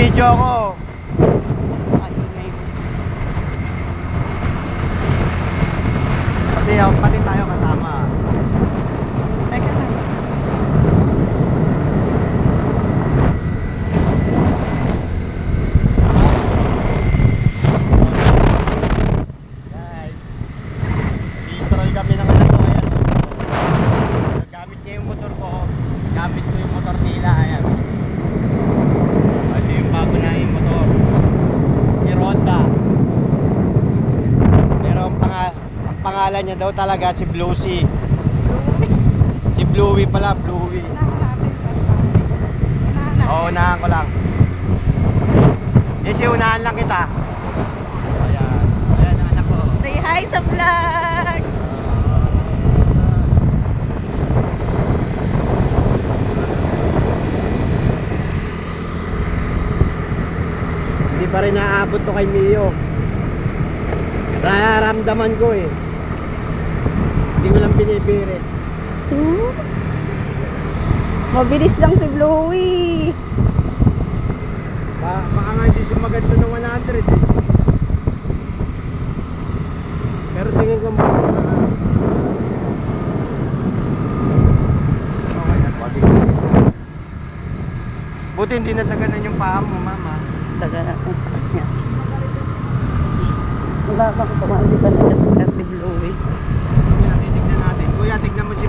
Nagbibideo ako. Pati tayo kasama. Teka lang. Guys, destroy kami ng anak ko. Ayan. Gamit niya yung motor ko. Gamit ko yung motor nila. Ayan. Ito yung bago na yung motor. Si Ronda. Pero ang pangalan niya daw talaga si Bluesy. Si Bluey pala, Bluey. Oo, unahan ko lang. Kasi unahan lang kita. Ayan. Ayan ang anak ko. Say hi sa vlog! Hindi pa rin naaabot to kay Mio. Nararamdaman ko eh. Hindi ko lang binibirit. Mabilis lang si Bluey. Baka nga hindi sumagat to ng 100 eh. Pero tingin ko mo. Okay na, pwede. Buti hindi nataganan yung paa mo, mama. Taga natin sa kanya. Wala pa ko hindi pa nagasgas si Bluey. Kuya, titignan natin. Kuya, tignan mo si